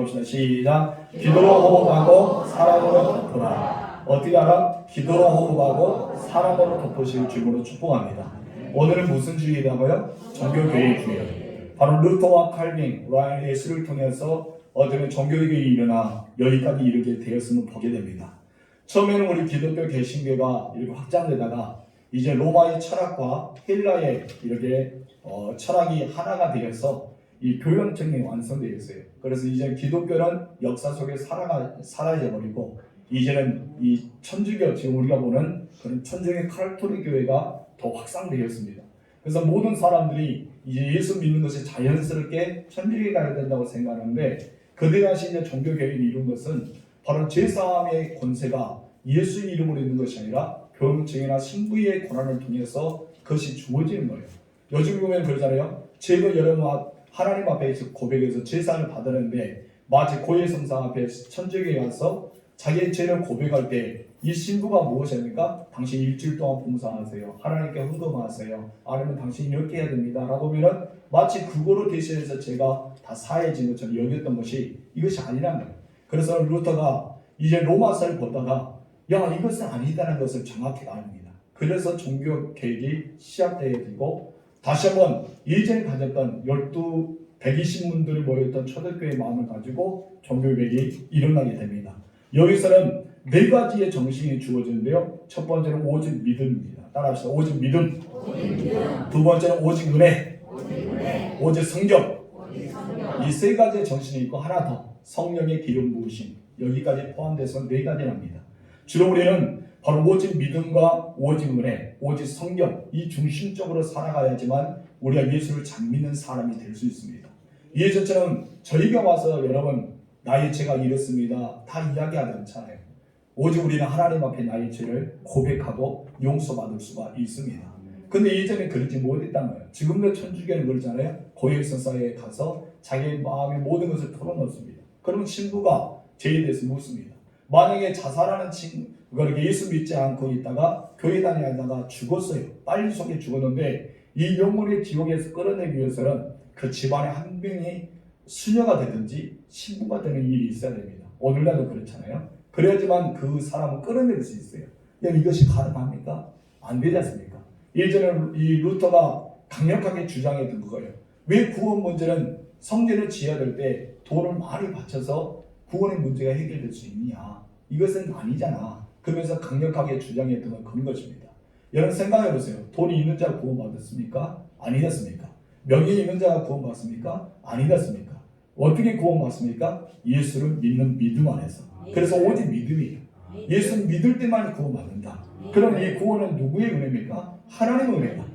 읽어봅시다. 시작. 기도로 호흡하고 사랑으로 덮으라. 어떻게 알아? 기도로 호흡하고 사랑으로 덮으실 주님으로 축복합니다. 오늘은 무슨 주일이라고요? 종교교회 주일. 바로 루터와 칼빈, 라이언 웨슬리를 통해서 어쩌면 종교개혁이 일어나 여기까지 이르게 되었음을 보게 됩니다. 처음에는 우리 기독교 개신교가 이렇게 확장되다가 이제 로마의 철학과 헬라의 이렇게 철학이 하나가 되어서 이 교형청이 완성되었어요. 그래서 이제 기독교는 역사 속에 사라져버리고 이제는 이 천주교, 지금 우리가 보는 그런 천주교 카톨릭 교회가 더 확산되었습니다. 그래서 모든 사람들이 이제 예수 믿는 것이 자연스럽게 천주교에 가야 된다고 생각하는데 그들 당시 이제 종교개혁을 이룬 것은 바로 제사함의 권세가 예수 이름으로 있는 것이 아니라 교육청이나 신부의 권한을 통해서 그것이 주어지는 거예요. 요즘 보면 그러잖아요. 제가 여러분 하나님 앞에 고백해서 제사를 받았는데 마치 고해성사 앞에 천주교에 가서 자기의 죄를 고백할 때 이 신부가 무엇입니까? 당신 일주일 동안 봉사하세요. 하나님께 헌금하세요. 아니면 당신 이렇게 해야 됩니다. 라고 하면 마치 그거로 대신해서 제가 다 사해진 것처럼 여겼던 것이 이것이 아니라는 거예요. 그래서 루터가 이제 로마서를 보다가 야 이것은 아니다는 것을 정확히 압니다. 그래서 종교 개혁이 시작되게 되고 다시 한번 예전에 가졌던 120문들이 모였던 초대교회의 마음을 가지고 종교 개혁이 일어나게 됩니다. 여기서는 네 가지의 정신이 주어지는데요. 첫 번째는 오직 믿음입니다. 따라합시다. 오직 믿음. 두 번째는 오직 은혜. 오직 성경. 이 세 가지의 정신이 있고 하나 더 성령의 기름 부으심. 여기까지 포함돼서 네 가지랍니다. 주로 우리는 바로 오직 믿음과 오직 은혜, 오직 성경 이 중심적으로 살아가야지만 우리가 예수를 잘 믿는 사람이 될 수 있습니다. 예전처럼 저희가 와서 여러분 나의 죄가 이렇습니다 다 이야기하지 않잖아요. 오직 우리는 하나님 앞에 나의 죄를 고백하고 용서받을 수가 있습니다. 근데 예전에 그렇지 못했단 말이에요. 지금도 천주교는 그러잖아요. 고해성사에 가서 자기의 마음의 모든 것을 털어놓습니다. 그러면 친구가 죄에 대해서 묻습니다. 만약에 자살하는 친구가 예수 믿지 않고 있다가 교회 다니다가 죽었어요. 빨리 속에 죽었는데 이 영혼의 지옥에서 끌어내기 위해서는 그 집안의 한 명이 수녀가 되든지 신부가 되는 일이 있어야 됩니다. 오늘날도 그렇잖아요. 그래야지만 그 사람을 끌어낼 수 있어요. 이것이 가능합니까? 안 되지 않습니까? 예전에 이 루터가 강력하게 주장했던 거예요. 왜 구원 문제는 성전을 지어야 될 때 돈을 많이 바쳐서 구원의 문제가 해결될 수 있느냐? 이것은 아니잖아. 그러면서 강력하게 주장했던 건 그런 것입니다. 여러분 생각해 보세요. 돈이 있는 자가 구원받았습니까? 아니었습니까? 명예가 있는 자가 구원받습니까? 아니었습니까? 어떻게 구원받습니까? 예수를 믿는 믿음 안에서. 그래서 오직 믿음이에요. 예수는 믿을 때만 구원받는다. 그럼 이 구원은 누구의 은혜입니까? 하나님의 은혜다.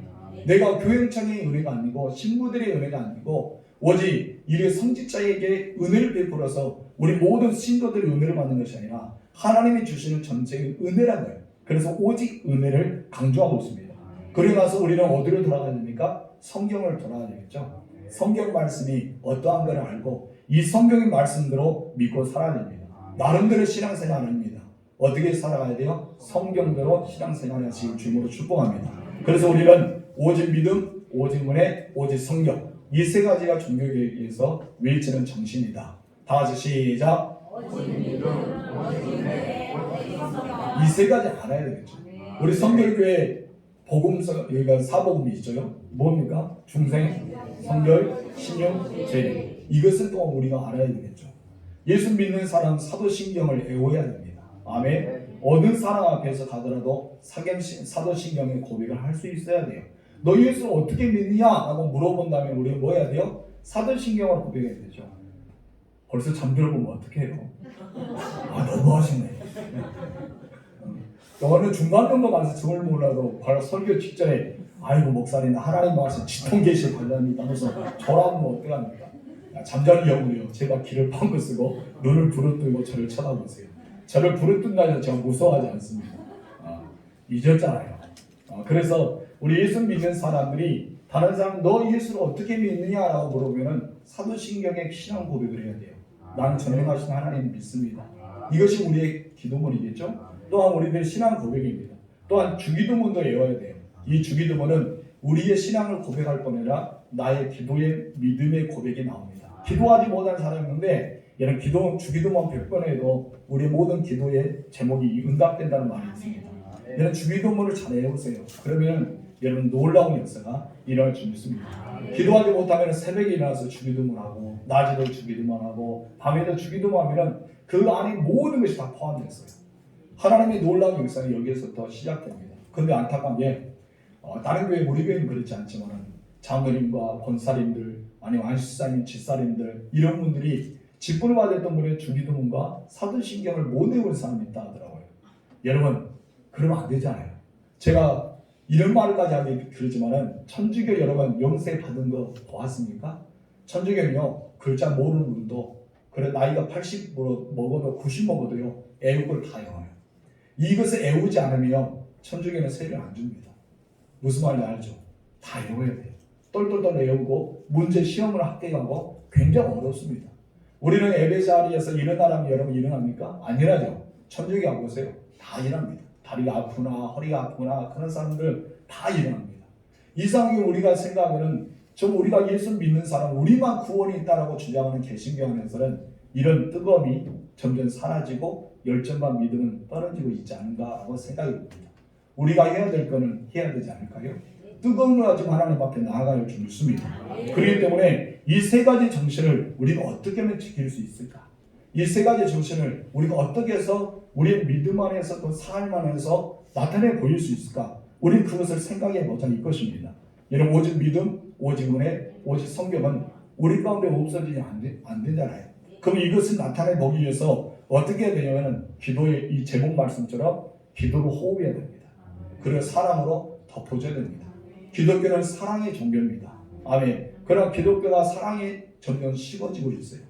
내가 교행청의 은혜가 아니고 신부들의 은혜가 아니고 오직 이래 성직자에게 은혜를 베풀어서 우리 모든 신도들이 은혜를 받는 것이 아니라 하나님이 주시는 전체의 은혜라는 거예요. 그래서 오직 은혜를 강조하고 있습니다. 그러고 나서 우리는 어디로 돌아가야 됩니까? 성경을 돌아가야 되겠죠. 성경 말씀이 어떠한 것을 알고 이 성경의 말씀대로 믿고 살아야 됩니다. 나름대로 신앙생활 아닙니다. 어떻게 살아가야 돼요? 성경대로 신앙생활을 하시길 주님으로 축복합니다. 그래서 우리는 오직 믿음, 오직 은혜, 오직 성경 이 세 가지가 종교개혁에서 외치는 정신이다. 다 같이 시작. 오직 믿음, 오직 은혜, 오직 성경 이 세 가지 알아야 되겠죠. 우리 성결교회 복음서 여기가 사복음이 있죠. 뭡니까? 중생, 성결, 신용, 재림. 이것은 또 우리가 알아야 되겠죠. 예수 믿는 사람 사도신경을 외워야 됩니다. 아멘. 어느 사람 앞에서 가더라도 사도신경의 고백을 할 수 있어야 돼요. 너 예수를 어떻게 믿느냐? 라고 물어본다면 우리는 뭐 해야 돼요? 사도신경을 고백해야 되죠. 벌써 잠들어보면 어떻게 해요? 너무하시네. 너는 중간 정도 가서 정을 몰라도 바로 설교 직전에 아이고 목사님 하나님 말씀 지통 계시 관련입니다 하면서 저라면 어떡합니까? 잠자는 영혼이요. 제가 귀를 뻥긋 쓰고 눈을 부릅뜨고 저를 쳐다보세요. 저를 부릅뜬다 해서 제가 무서워하지 않습니다. 잊었잖아요. 그래서 우리 예수 믿는 사람들이 다른 사람 너 예수를 어떻게 믿느냐라고 물어보면 사도신경의 신앙 고백을 해야 돼요. 나는 전능하신 하나님 믿습니다. 이것이 우리의 기도문이겠죠. 또한 우리들 신앙 고백입니다. 또한 주기도문도 외워야 돼요. 이 주기도문은 우리의 신앙을 고백할 뿐 아니라 나의 기도의 믿음의 고백이 나옵니다. 기도하지 못한 사람이 있는데 이런 주기도만 100번 해도 우리 모든 기도의 제목이 응답된다는 말이 있습니다. 이런 주기도문을 잘 외우세요. 그러면 여러분 놀라운 역사가 일어날 수 있습니다. 기도하지 못하면 새벽에 일어나서 주기도문하고 낮에도 주기도문하고 밤에도 주기도문하면 그 안에 모든 것이 다 포함되어 있어요. 하나님의 놀라운 역사는 여기에서부터 시작됩니다. 그런데 안타까운 게 다른 교회 우리 교회는 그렇지 않지만 장로님과 권사님들 아니면 안수사님, 집사님들 이런 분들이 직분을 받았던 분의 주기도문과 사도신경을 못 외우는 사람이 있다 하더라고요. 여러분 그러면 안 되잖아요. 제가 이런 말까지 하기 그러지만은 천주교 여러분 영세 받은 거 보았습니까? 천주교는요 글자 모르는 분도 그래 나이가 80 먹어도 90 먹어도요 애국을 다 외워요. 이것을 애우지 않으면 천주교는 세를 안 줍니다. 무슨 말인지 알죠? 다 외워야 돼요. 똘똘똘 외우고 문제 시험을 합격하고 굉장히 어렵습니다. 우리는 예배 자리에서 일어나라면 여러분 일어납니까? 안 일어나죠. 천주교 와보세요. 다 일어납니다. 다리가 아프나 허리가 아프나 그런 사람들 다 일어납니다. 이상하게 우리가 생각하는 좀 우리가 예수 믿는 사람 우리만 구원이 있다라고 주장하는 개신교 안에서는 이런 뜨거움이 점점 사라지고 열정과 믿음은 떨어지고 있지 않은가라고 생각이 듭니다. 우리가 해야 될 거는 해야 되지 않을까요? 뜨거움을 가지고 하나님밖에 나아갈 줄 믿습니다. 그렇기 때문에 이 세 가지 정신을 우리가 어떻게 하면 지킬 수 있을까? 이 세 가지 정신을 우리가 어떻게 해서 우리의 믿음 안에서 또 삶 안에서 나타내 보일 수 있을까? 우리는 그것을 생각해 보자 이 것입니다. 여러분 오직 믿음, 오직 은혜, 오직 성경은 우리 가운데 없어지지 안 되잖아요. 그럼 이것을 나타내 보기 위해서 어떻게 해야 되냐면 기도의 이 제목 말씀처럼 기도로 호흡해야 됩니다. 그리고 사랑으로 덮어줘야 됩니다. 기독교는 사랑의 종교입니다. 아멘. 그러나 기독교가 사랑이 점점 식어지고 있어요.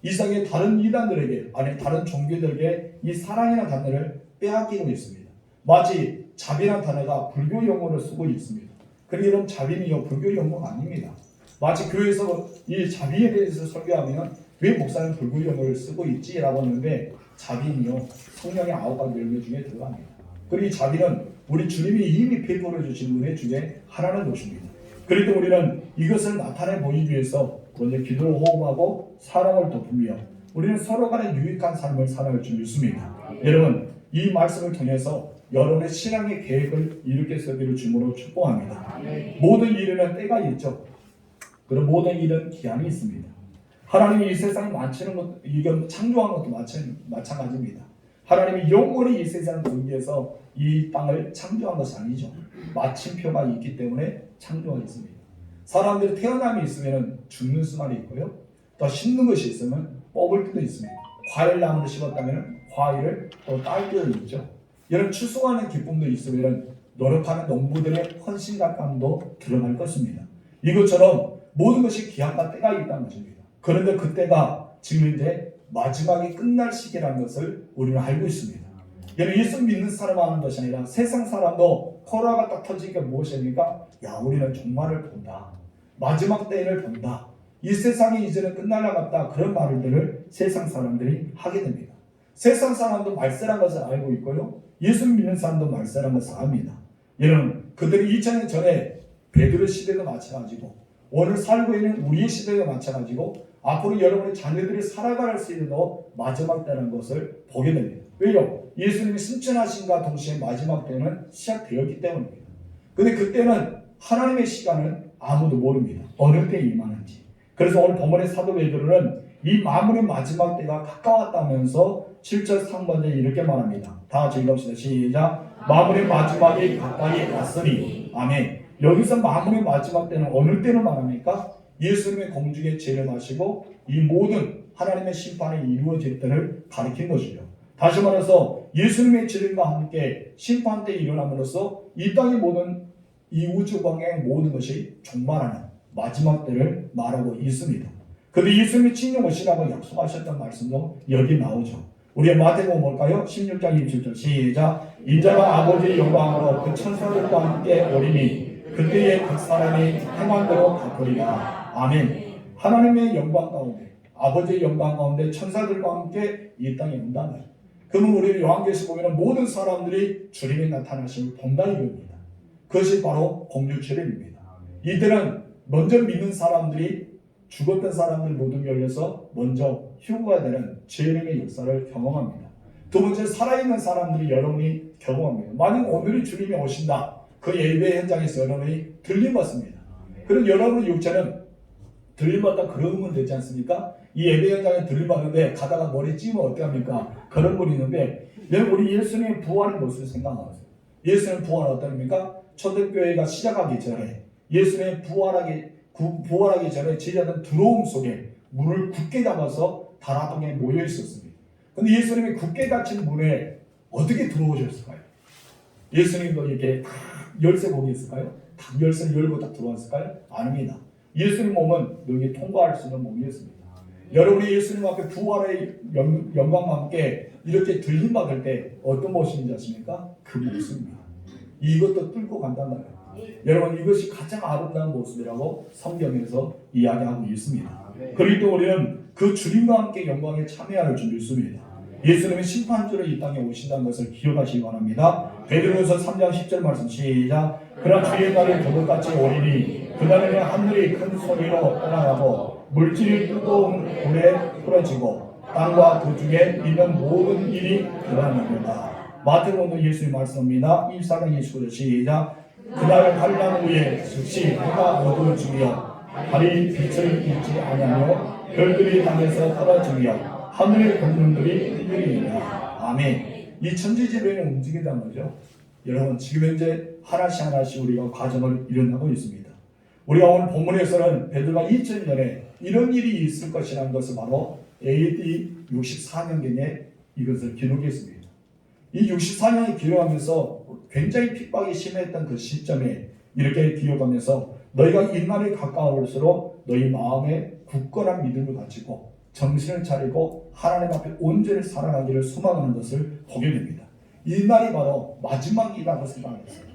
이상의 다른 이단들에게 아니 다른 종교들에게 이 사랑이라는 단어를 빼앗기고 있습니다. 마치 자비라는 단어가 불교 용어를 쓰고 있습니다. 그런데 이런 자비는요 불교 용어가 아닙니다. 마치 교회에서 이 자비에 대해서 설교하면 왜 목사는 불교 용어를 쓰고 있지라고 하는데 자비는요 성령의 9가지 열매 중에 들어갑니다. 그리고 이 자비는 우리 주님이 이미 베풀어 주신 은혜 중에 하나는 것입니다. 그렇기 때문에 우리는 이것을 나타내 보이기 위해서 먼저 기도로 호흡하고 사랑을 덮으며 우리는 서로 간에 유익한 삶을 살아갈 줄 믿습니다. 여러분 이 말씀을 통해서 여러분의 신앙의 계획을 이룩해 서기를 주므로 축복합니다. 모든 일에는 때가 있죠. 그런 모든 일은 기한이 있습니다. 하나님이 이 세상을 만드는 것, 이건 창조한 것도 마찬가지입니다. 하나님이 영원히 이 세상을 등기해서 이 땅을 창조한 것이 아니죠. 마침표가 있기 때문에 창조하였습니다. 사람들이 태어남이 있으면 죽는 수만이 있고요. 또 심는 것이 있으면 뽑을 때도 있습니다. 과일나무를 심었다면 과일을 또 딸 때도 있죠. 이런 추수하는 기쁨도 있으면 노력하는 농부들의 헌신감도 드러날 것입니다. 이것처럼 모든 것이 기한과 때가 있다는 것입니다. 그런데 그때가 지금 이제 마지막에 끝날 시기라는 것을 우리는 알고 있습니다. 여러분 예수 믿는 사람만 하는 것이 아니라 세상 사람도 코로나가 딱 터지니까 무엇입니까? 야 우리는 종말을 본다. 마지막 때를 본다. 이 세상이 이제는 끝날라 같다. 그런 말들을 세상 사람들이 하게 됩니다. 세상 사람도 말세란 것을 알고 있고요. 예수 믿는 사람도 말세란 것을 압니다. 여러분 그들이 2000년 전에 베드로 시대도 마찬가지고 오늘 살고 있는 우리의 시대가 마찬가지고 앞으로 여러분의 자녀들이 살아갈 수 있는 마지막 때라는 것을 보게 됩니다. 왜요? 예수님이 승천하신과 동시에 마지막 때는 시작되었기 때문입니다. 근데 그때는 하나님의 시간은 아무도 모릅니다. 어느 때에 임하는지. 그래서 오늘 본문의 사도 베드로는 이 마무리 마지막 때가 가까웠다면서 7절 상반절에 이렇게 말합니다. 다 같이 읽읍시다. 시작. 마무리 마지막이 가까이 왔으니. 아멘. 여기서 마무리 마지막 때는 어느 때를 말합니까? 예수님의 공중에 죄를 마시고 이 모든 하나님의 심판이 이루어질 때를 가리킨 것이죠. 다시 말해서 예수님의 재림과 함께 심판 때 일어남으로써 이 땅의 모든 이 우주광의 모든 것이 종말하는 마지막 때를 말하고 있습니다. 그런데 예수님이 친히 오시라고 약속하셨던 말씀도 여기 나오죠. 우리의 마태복음 볼까요? 16장 27절 시작. 인자가 아버지의 영광으로 그 천사들과 함께 오리니 그때에 그 사람이 행한 대로 갚으리라. 아멘. 하나님의 영광 가운데 아버지의 영광 가운데 천사들과 함께 이 땅에 온다면 그러면 우리 요한계시록 보면 모든 사람들이 주님의 나타나심을 본다 이겁니다. 그것이 바로 공주철입니다. 이때는 먼저 믿는 사람들이 죽었던 사람들 모두 열려서 먼저 휴거가 되는 재림의 역사를 경험합니다. 두 번째, 살아있는 사람들이 여러분이 경험합니다. 만약 오늘이 주님이 오신다. 그 예배 현장에서 여러분이 들림받습니다. 그럼 여러분의 육체는 들림받다 그러면 되지 않습니까? 이 예배 현장에 들림받는데 가다가 머리 찌면 어떡합니까? 그런 분이 있는데 여러분, 우리 예수님의 부활의 모습을 생각하세요. 예수님의 부활은 어떠합니까? 초대교회가 시작하기 전에 예수님의 부활하기 전에 제자들 들어옴 속에 문을 굳게 잡아서 다락방에 모여 있었습니다. 근데 예수님이 굳게 닫힌 문에 어떻게 들어오셨을까요? 예수님도 이렇게 다 열쇠 거기 있을까요? 다 열쇠를 열고 딱 들어왔을까요? 아닙니다. 예수님 몸은 여기 통과할 수 있는 몸이었습니다. 여러분이 예수님 앞에 부활의 영광과 함께 이렇게 들림받을 때 어떤 모습인지 아십니까? 그 모습입니다. 이것도 뚫고 간단 말이에요. 여러분, 이것이 가장 아름다운 모습이라고 성경에서 이야기하고 있습니다. 그렇기 때문에 우리는 그 주님과 함께 영광에 참여할 줄 믿습니다. 예수님이 심판주로 이 땅에 오신다는 것을 기억하시기 바랍니다. 베드로전서 3장 10절 말씀 시작. 그러나 주의 날이 도둑같이 오리니 그날에는 하늘이 큰 소리로 떠나가고 물질이 뜨거운 불에 풀어지고 땅과 그 중에 있는 모든 일이 드러납니다. 마태복음도 예수님 말씀입니다. 24장 29절 시작. 그날 환난 후에 즉시 해가 어두울 중이여 달이 빛을 잃지 아니하며 별들이 땅에서 떨어지며 하늘의 권능들이 흔들리리라. 아멘. 이 천지지변이 움직인다는 거죠. 여러분, 지금 현재 하나씩 하나씩 우리가 과정을 일어나고 있습니다. 우리가 오늘 본문에서는 베드로가 2000년에 이런 일이 있을 것이라는 것을 바로 AD 64년경에 이것을 기록했습니다. 이 64년을 기록하면서 굉장히 핍박이 심했던 그 시점에 이렇게 기록하면서 너희가 인날이 가까울수록 너희 마음에 굳건한 믿음을 가지고 정신을 차리고 하나님 앞에 온전히 살아가기를 소망하는 것을 보게 됩니다. 이 날이 바로 마지막이라고 생각했어요.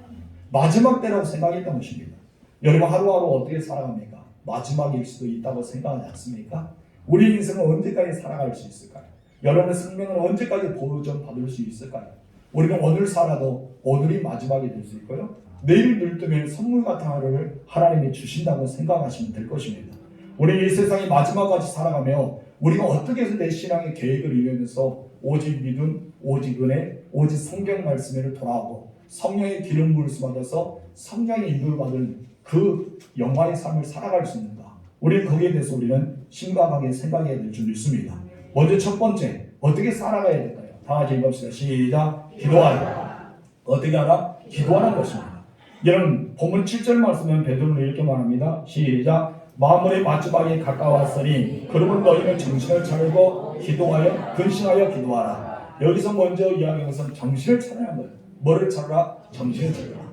마지막 때라고 생각했던 것입니다. 여러분, 하루하루 어떻게 살아갑니까? 마지막일 수도 있다고 생각하지 않습니까? 우리 인생은 언제까지 살아갈 수 있을까요? 여러분의 생명은 언제까지 보존받을 수 있을까요? 우리는 오늘 살아도 오늘이 마지막이 될 수 있고요. 내일 눈 뜨면 선물 같은 하루를 하나님이 주신다고 생각하시면 될 것입니다. 우리는 이 세상의 마지막까지 살아가며 우리가 어떻게 해서 내 신앙의 계획을 이루면서 오직 믿음, 오직 은혜, 오직 성경 말씀을 돌아오고 성령의 기름 부으심 받아서 성령의 인도를 받은 그 영광의 삶을 살아갈 수 있는가? 우리는 거기에 대해서 우리는 심각하게 생각해야 될 줄 믿습니다. 먼저 첫 번째, 어떻게 살아가야 될까요? 다 같이 읽읍시다. 시작. 기도하라. 어떻게 하라? 기도하는 것입니다. 여러분, 본문 7절 말씀은 베드로는 이렇게 말합니다. 시작. 마무리 마지막에 가까웠으니 그러면 너희는 정신을 차리고 기도하여 근신하여 기도하라. 여기서 먼저 이야기하는 것은 정신을 차리는 거예요. 뭐를 차려라? 정신을 차려라.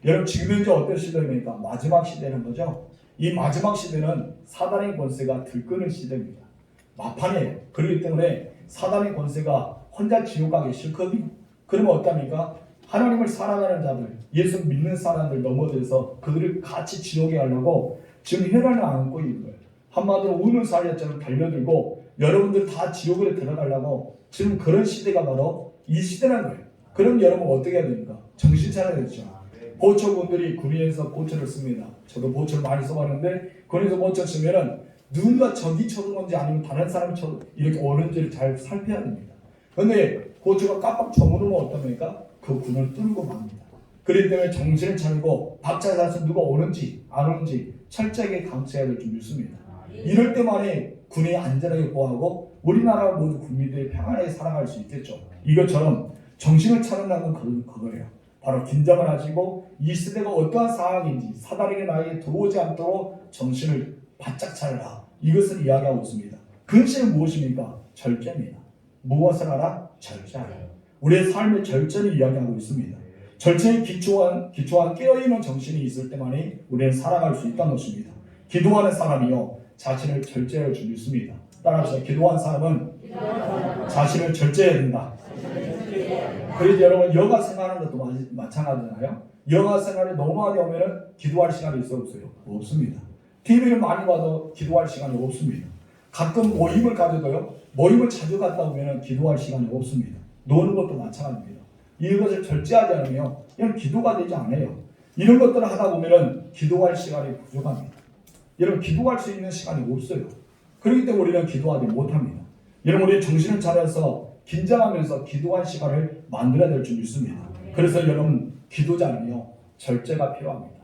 여러분, 지금 현재 어떤 시대입니까? 마지막 시대는 거죠. 이 마지막 시대는 사단의 권세가 들끓는 시대입니다. 막판이에요. 그렇기 때문에 사단의 권세가 혼자 지옥 가기 싫거든요. 그러면 어떡합니까? 하나님을 사랑하는 자들, 예수 믿는 사람들 넘어져서 그들을 같이 지옥에 가려고 지금 혈안을 안고 있는 거예요. 한마디로 우는 사자처럼 달려들고 여러분들 다 지옥으로 들어가려고 지금 그런 시대가 바로 이 시대라는 거예요. 그럼 여러분 어떻게 해야 됩니까? 정신 차려야 되죠. 보초분들이 군인에서 보초를 씁니다. 저도 보초를 많이 써봤는데 군인에서 보초 쓰면은 누군가 적이 쳐오는지 아니면 다른 사람이 이렇게 오는지를 잘 살펴야 됩니다. 그런데 보초가 깜빡 저무르면 어떻습니까? 그 군을 뚫고 맙니다. 그렇기 때문에 정신을 차리고 박차 자서 누가 오는지 안 오는지 철저하게 감시해야 될 줄 믿습니다. 이럴 때만에 군이 안전하게 보호하고 우리나라 모두 국민들이 평안하게 살아갈 수 있겠죠. 이것처럼 정신을 차린다는 건 그거예요. 바로 긴장을 하시고 이 시대가 어떠한 상황인지 사단에게 나에게 들어오지 않도록 정신을 바짝 차려라. 이것을 이야기하고 있습니다. 근신은 무엇입니까? 절제입니다. 무엇을 하라? 절제하라. 우리의 삶의 절제를 이야기하고 있습니다. 절제에 기초한 깨어있는 정신이 있을 때만이 우리는 살아갈 수 있다는 것입니다. 기도하는 사람이요 자신을 절제할 줄 믿습니다. 따라서 기도하는 사람은 자신을 절제해야 된다. 그래서 여러분 여가 생활하는 것도 마찬가지잖아요. 여가 생활이 너무 많이 오면은 기도할 시간이 있어 없어요? 없습니다. TV를 많이 봐도 기도할 시간이 없습니다. 가끔 모임을 가져도요 모임을 자주 갔다 오면은 기도할 시간이 없습니다. 노는 것도 마찬가지입니다. 이것을 절제하지 않으면 그냥 기도가 되지 않아요. 이런 것들을 하다 보면은 기도할 시간이 부족합니다. 여러분 기도할 수 있는 시간이 없어요. 그렇기 때문에 우리는 기도하지 못합니다. 여러분 우리 정신을 차려서 긴장하면서 기도할 시간을 만들어야 될 줄 믿습니다. 그래서 여러분 기도자는요 절제가 필요합니다.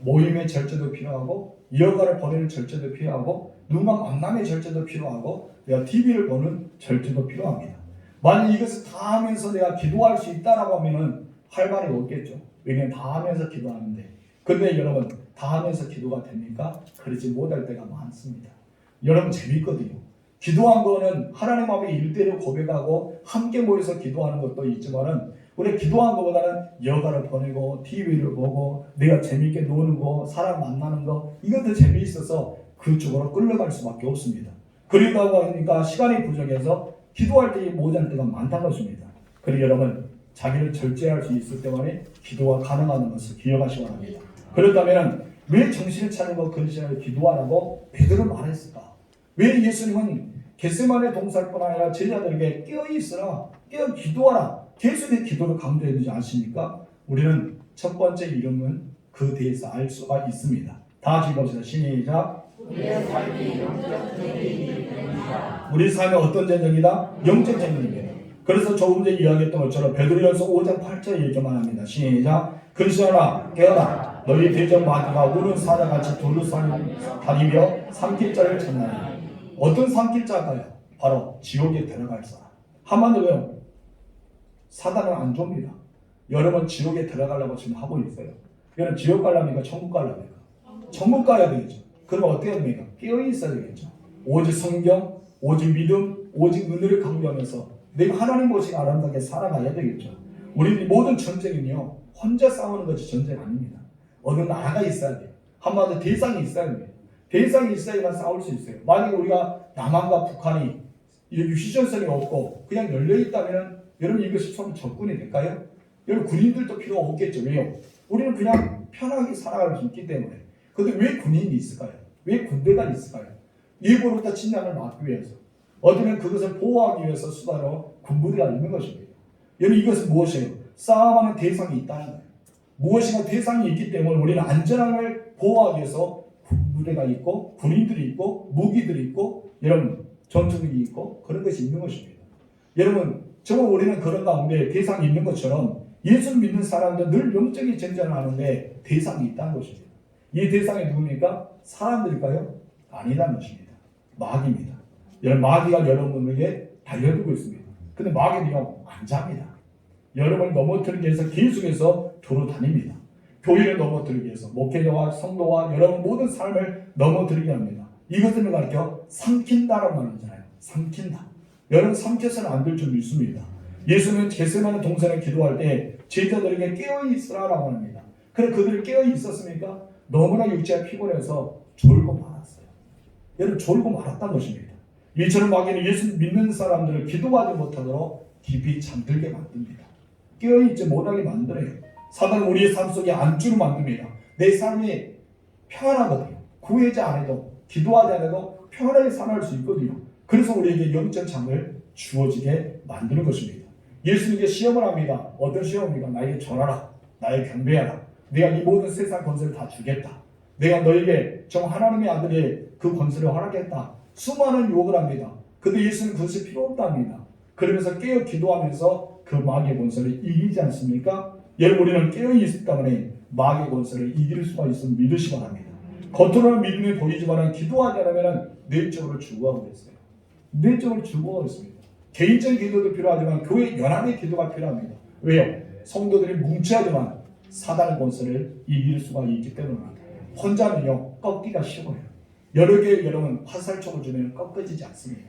모임의 절제도 필요하고 여가를 보내는 절제도 필요하고 누군가 만남의 절제도 필요하고 내가 TV를 보는 절제도 필요합니다. 만약 이것을 다 하면서 내가 기도할 수 있다라고 하면은 할 말이 없겠죠. 왜냐하면 다 하면서 기도하는데. 근데 여러분 다 하면서 기도가 됩니까? 그러지 못할 때가 많습니다. 여러분 재밌거든요. 기도한 거는 하나님 앞에 일대로 고백하고 함께 모여서 기도하는 것도 있지만은 우리 기도한 것보다는 여가를 보내고 TV를 보고 내가 재밌게 노는 거 사람 만나는 거 이것도 재미있어서 그쪽으로 끌려갈 수밖에 없습니다. 그러다 보니까 시간이 부족해서 기도할 때 모자랄 때가 많다는 것입니다. 그리고 여러분 자기를 절제할 수 있을 때만에 기도가 가능한 것을 기억하시기 바랍니다. 그렇다면 왜 정신을 차리고 근신하고 기도하라고 베드로는 말했을까? 왜 예수님은 겟세마네 동살뿐 아니라 제자들에게 깨어있으라 깨어 기도하라 계속의 기도를 강조해 주지 않습니까? 우리는 첫 번째 이름은 그 대해서 알 수가 있습니다. 다 같이 읽읍시다. 시작. 우리의 삶이 영적 전쟁이다. 우리 삶이 어떤 전쟁이다? 영적 전쟁입니다. 그래서 조금 전에 이야기했던 것처럼 베드로전서 5장 8절 이렇게 말합니다. 시작. 근신하라 깨어라 너희 대적 마귀가 우는 사자같이 두루다니며 삼킬자를 찾나니. 어떤 삼킬자가요? 바로 지옥에 들어갈 사람. 한마디로요 사단은 안 줍니다. 여러분 지옥에 들어가려고 지금 하고 있어요. 여러분 지옥 가려니까 천국 가려니까 천국 가야 되겠죠. 그럼 어떻게 합니까? 깨어 있어야 되겠죠. 오직 성경, 오직 믿음, 오직 은혜를 강조하면서 내가 하나님 모시고 아름답게 살아가야 되겠죠. 우리 모든 전쟁은요 혼자 싸우는 것이 전쟁 아닙니다. 어느 나라가 있어야 돼요. 한마디로 대상이 있어야 됩니다. 대상이 있어야만 싸울 수 있어요. 만약에 우리가 남한과 북한이 이렇게 휴전선이 없고 그냥 열려있다면 여러분 이것이 처음 접근이 될까요? 여러분 군인들도 필요 없겠죠. 왜요? 우리는 그냥 편하게 살아갈 수 있기 때문에. 그런데 왜 군인이 있을까요? 왜 군대가 있을까요? 일부러부터 침략을 막기 위해서. 어쩌면 그것을 보호하기 위해서 수단으로 군부대가 있는 것입니다. 여러분 이것은 무엇이에요? 싸움하는 대상이 있다는 거예요. 무엇인가 대상이 있기 때문에 우리는 안전함을 보호하기 위해서 군부대가 있고 군인들이 있고 무기들이 있고 여러분 전투기가 있고 그런 것이 있는 것입니다. 여러분 정말 우리는 그런 가운데 대상이 있는 것처럼 예수 믿는 사람들 늘 영적인 전쟁을 하는데 대상이 있다는 것입니다. 이 대상이 누굽니까? 사람들일까요? 아니라는 것입니다. 마귀입니다. 여러분 마귀가 여러분에게 달려들고 있습니다. 근데 마귀는요 안 잡니다. 여러분을 넘어뜨리기 위해서 계속해서 돌아다닙니다. 교회를 넘어뜨리기 위해서 목회자와 성도와 여러분 모든 삶을 넘어뜨리게 합니다. 이것을 가르쳐 삼킨다라고 말하잖아요. 삼킨다. 여러분 삼켜서는 안 될 줄 믿습니다. 예수는 겟세마네 동산에 기도할 때 제자들에게 깨어있으라라고 합니다. 그런데 그들이 깨어있었습니까? 너무나 육체가 피곤해서 졸고 말았어요. 여러분 졸고 말았다는 것입니다. 이처럼 마귀는 예수 믿는 사람들을 기도하지 못하도록 깊이 잠들게 만듭니다. 깨어있지 못하게 만들어요. 사단은 우리의 삶 속에 안주를 만듭니다. 내 삶이 편하거든요. 구하지 않아도 기도하지 않아도 편하게 살아갈 수 있거든요. 그래서 우리에게 영적 잠을 주어지게 만드는 것입니다. 예수님께 시험을 합니다. 어떤 시험입니까? 나에게 전하라. 나에게 경배하라. 내가 이 모든 세상 권세를 다 주겠다. 내가 너에게 정말 하나님의 아들의 그 권세를 허락했다. 수많은 유혹을 합니다. 근데 예수는 그것이 필요 없답니다. 그러면서 깨어 기도하면서 그 마귀의 권세를 이기지 않습니까? 여러분 우리는 깨어 있기 때문에 마귀의 권세를 이길 수가 있음을 믿으시기 바랍니다. 겉으로는 믿음이 보이지만 기도하지 않으면 내적으로 죽어가고 있어요. 내적으로 죽어가고 있습니다. 개인적인 기도도 필요하지만 교회 연합의 기도가 필요합니다. 왜요? 성도들이 뭉쳐야지만 사단의 권세를 이길 수가 있기 때문입니다. 혼자는요 꺾기가 쉬워요. 여러 개 여러분 화살촉을 주면 꺾어지지 않습니다.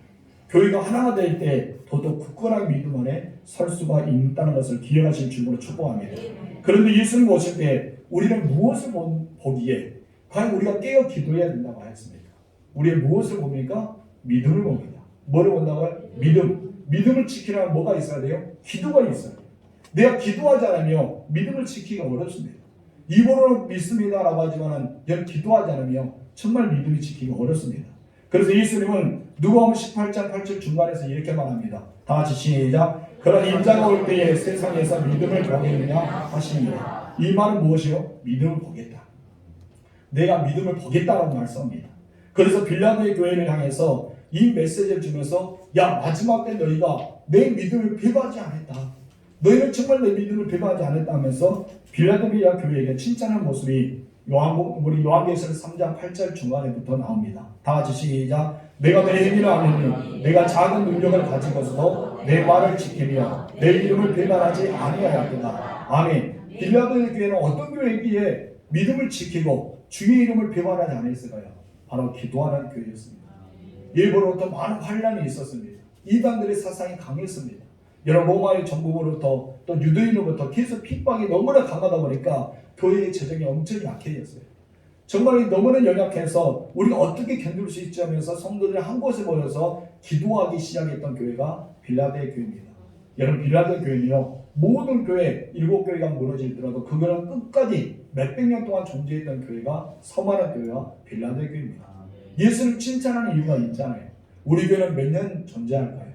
교회가 하나가 될 때 더더욱 굳건한 믿음 안에 설 수가 있다는 것을 기억하실 줄로 축복합니다. 그런데 예수님 오실 때 우리는 무엇을 보기에 과연 우리가 깨어 기도해야 된다고 했습니까? 우리의 무엇을 봅니까? 믿음을 봅니다. 뭐를 본다고요? 믿음. 믿음을 지키려면 뭐가 있어야 돼요? 기도가 있어야 돼요. 내가 기도하지 않으면 믿음을 지키기가 어렵습니다. 입으로는 믿습니다라고 하지만 기도하지 않으면 정말 믿음이 지키기가 어렵습니다. 그래서 예수님은 누가복음 18장 8절 중간에서 이렇게 말합니다. 다 같이 시작. 그런 인자가 올 때에 세상에서 믿음을 보겠느냐 하십니다. 이 말은 무엇이요? 믿음을 보겠다. 내가 믿음을 보겠다라고 말씀합니다. 그래서 빌라도의 교회를 향해서 이 메시지를 주면서 야 마지막 때 너희가 내 믿음을 배반하지 않았다. 너희는 정말 내 믿음을 배반하지 않았다 하면서 빌라델비아 교회에게 칭찬한 모습이 우리 요한계시록 3장 8절 중간에부터 나옵니다. 다 같이 시작. 내가 내 행위를 아느니 내가 작은 능력을 가지고서도 내 말을 지키며 내 이름을 배반하지 아니하였구나. 아멘. 빌라델비아 교회는 어떤 교회이기에 믿음을 지키고 주의 이름을 배반하지 않았을까요? 바로 기도하는 교회였습니다. 일부로부터 많은 환란이 있었습니다. 이단들의 사상이 강했습니다. 여러 로마의 정복으로부터 또 유대인으로부터 계속 핍박이 너무나 강하다 보니까 교회의 재정이 엄청 약해졌어요. 정말 너무나 연약해서 우리가 어떻게 견딜 수 있지 하면서 성도들이 한 곳에 모여서 기도하기 시작했던 교회가 빌라델 교회입니다. 여러분 빌라델 교회는요 모든 교회 7교회가 무너지더라도 그거는 끝까지 몇백 년 동안 존재했던 교회가 서만한 교회와 빌라델 교회입니다. 예수를 칭찬하는 이유가 있잖아요. 우리 교회는 몇 년 존재할까요?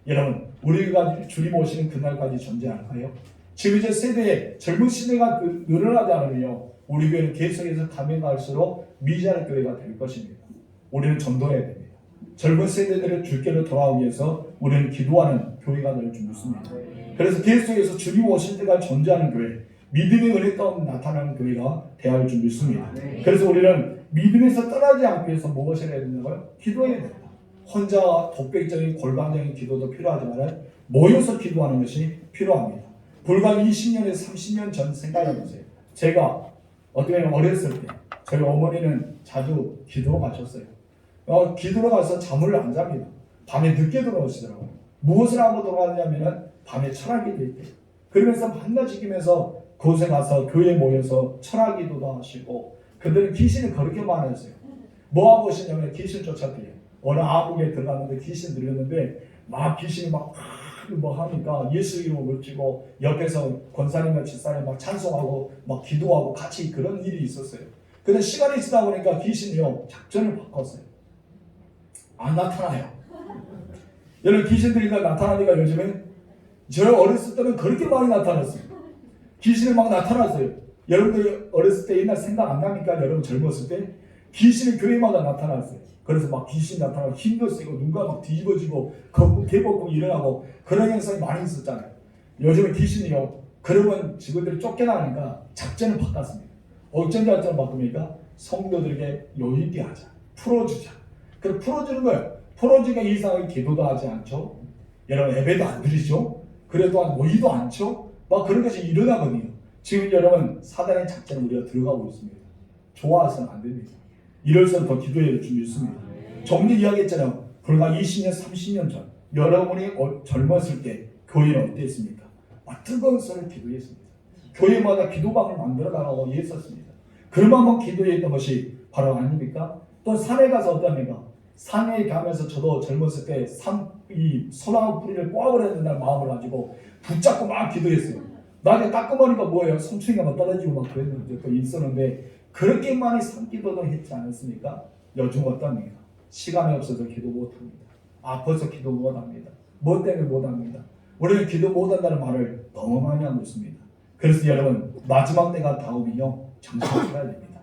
여러분 우리가 주님 오시는 그날까지 존재할까요? 지금 이제 세대에 젊은 시대가 늘어나지 않으며 우리 교회는 계속해서 가면 갈수록 미자의 교회가 될 것입니다. 우리는 전도해야 됩니다. 젊은 세대들의 줄기로 돌아오기 위해서 우리는 기도하는 교회가 될 줄 믿습니다. 그래서 계속해서 주님 오실 때까지 존재하는 교회, 믿음의 은혜 가운데 나타나는 교회가 되어야 할 줄 믿습니다. 그래서 우리는 믿음에서 떠나지 않기 위해서 무엇을 해야 된다고요? 기도해야 된다. 혼자 독백적인 골방적인 기도도 필요하지만 모여서 기도하는 것이 필요합니다. 불과 20년에서 30년 전 생각해보세요. 제가 어떻게 보면 어렸을 때 저희 어머니는 자주 기도로 가셨어요. 기도로 가서 잠을 안 잡니다. 밤에 늦게 들어오시더라고요. 무엇을 하고 들어가냐면 밤에 철학기도 있대요. 그러면서 만나 지키면서 그곳에 가서 교회에 모여서 철학기도도 하시고 그들은 귀신이 그렇게 많았어요. 뭐 하고 오시냐면 귀신 쫓았대요. 어느 암흑에 들어갔는데 귀신 들렸는데 막 귀신이 막 뭐 하니까 예수 이름을 외치고 옆에서 권사님과 집사님 막 찬송하고 막 기도하고 같이 그런 일이 있었어요. 근데 시간이 지나다 보니까 귀신이요 작전을 바꿨어요. 안 나타나요. 여러분 귀신들이 나타나니까 요즘에 저 어렸을 때는 그렇게 많이 나타났어요. 귀신이 막 나타났어요. 여러분들 어렸을 때 옛날 생각 안 납니까? 여러분 젊었을 때 귀신이 교회마다 나타났어요. 그래서 막 귀신 나타나고 힘도 쓰고 눈가 막 뒤집어지고 걷고 개벗고 일어나고 그런 현상이 많이 있었잖아요. 요즘에 귀신이요. 그러면 직원들이 쫓겨나니까 작전을 바꿨습니다. 어쩐 작전을 바꿉니까? 성도들에게 여유있게 하자. 풀어주자. 그럼 풀어주는 거예요. 풀어주니까 이상하게 기도도 하지 않죠. 여러분 예배도 안 드리죠. 그래도 모이도 않죠. 막 그런 것이 일어나거든요. 지금 여러분 사단의 작전을 우리가 들어가고 있습니다. 좋아서는 안 됩니다. 이럴수록 더 기도해야 될 줄 믿습니다. 정리 이야기했잖아요. 불과 20년, 30년 전 여러분이 젊었을 때 교회는 어땠습니까? 뜨거운 손을 기도했습니다. 교회마다 기도방을 만들어 나가고 했었습니다. 그러면 한번 기도했던 것이 바로 아닙니까? 또 산에 가서 어떠합니까? 산에 가면서 저도 젊었을 때 이 소나무 뿌리를 꽈버려야 된다는 마음을 가지고 붙잡고 막 기도했어요. 나중에 닦아보니까 뭐예요? 성충이가 막 떨어지고 막 그랬는데 또 있었는데 그렇게 많이 산기도도 했지 않았습니까? 요즘 어떻습니까? 시간이 없어서 기도 못합니다. 아파서 기도 못합니다. 뭐 때문에 못합니다. 우리는 기도 못한다는 말을 너무 많이 하고 있습니다. 그래서 여러분 마지막 때가 다오면요 정신차려야 됩니다.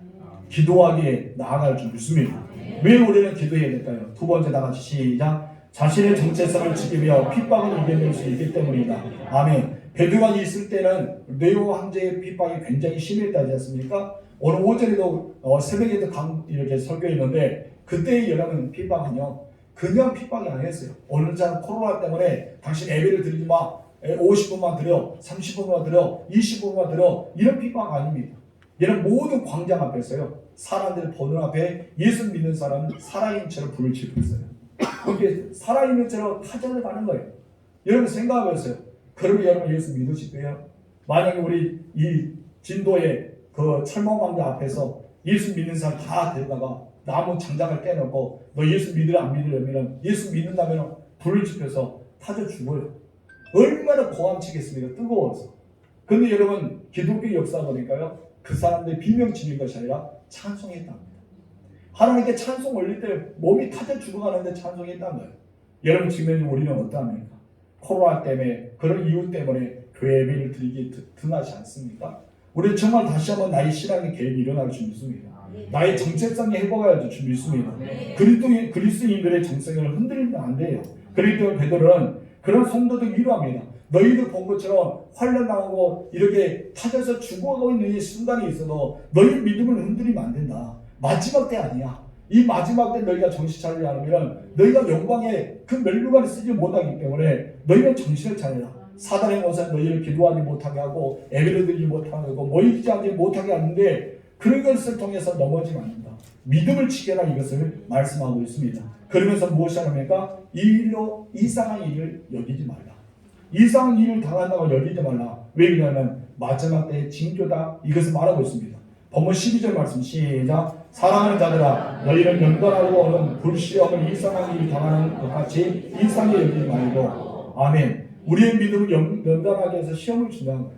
기도하기에 나아갈 줄 믿습니다. 왜 우리는 기도해야 될까요? 두 번째 다 같이 시작. 자신의 정체성을 지키며 핍박을 이겨낼 수 있기 때문이다. 아멘. 베드로가 있을 때는 네오 황제의 핍박이 굉장히 심했다지 않습니까? 오늘 오전에도 새벽에도 이렇게 설교했는데 그때의 여러분 핍박은요 그냥 핍박이 아니었어요. 어느 날 코로나 때문에 당신 예배를 드리지 마. 50분만 드려, 30분만 드려, 20분만 드려 이런 핍박 아닙니다. 이런 모든 광장 앞에서요 사람들 보는 앞에 예수 믿는 사람은 살아있는 채로 불을 지고 있어요. 그렇게 살아있는 채로 타전을 가는 거예요. 여러분 생각해보세요. 그러면 여러분 예수 믿으실까요? 만약에 우리 이 진도의 그 철망광장 앞에서 예수 믿는 사람 다 데려다가 나무 장작을 깨놓고 너 예수 믿으려 안 믿으려면 예수 믿는다면 불을 지펴서 타져 죽어요. 얼마나 고함치겠습니까? 뜨거워서. 근데 여러분 기독교 역사 보니까요 그 사람들이 비명 지는 것이 아니라 찬송했답니다. 하나님께 찬송 올릴 때 몸이 타져 죽어가는데 찬송했단 거예요. 여러분 지금 우리는 어떠합니까? 코로나 때문에 그런 이유 때문에 교회 예배를 드리기 등하지 않습니까? 우리는 정말 다시 한번 나의 신앙의 계획이 일어날 수 있습니다. 나의 정체성이 회복해야 될 줄 믿습니다. 그리스도인들의 정체성을 흔들리면 안 돼요. 그렇기 때문에 베드로는 그런 성도들 위로합니다. 너희도 본 것처럼 환난 당하고 이렇게 타져서 죽어가고 있는 이 순간이 있어도 너희 믿음을 흔들리면 안 된다. 마지막 때 아니야. 이 마지막 때 너희가 정신 차리지 않으면 너희가 영광의 그 멸류관을 쓰지 못하기 때문에 너희는 정신을 차려라. 사단의 것은 너희를 기도하지 못하게 하고 예배를 드리지 못하게 하고 모이지 않지 못하게 하는데 그런 것을 통해서 넘어지면 안 된다. 믿음을 지켜라 이것을 말씀하고 있습니다. 그러면서 무엇이 하랍니까? 이 일로 이상한 일을 여기지 말라. 이상한 일을 당한다고 여기지 말라. 왜냐하면 마지막 때의 징조다. 이것을 말하고 있습니다. 본문 12절 말씀 시작. 사랑하는 자들아 너희는 연단하고 오는 불시험을 이상한 일을 당하는 것 같이 이상하게 여기지 말고. 아멘. 우리의 믿음을 연단하게 해서 시험을 준다는 거예요.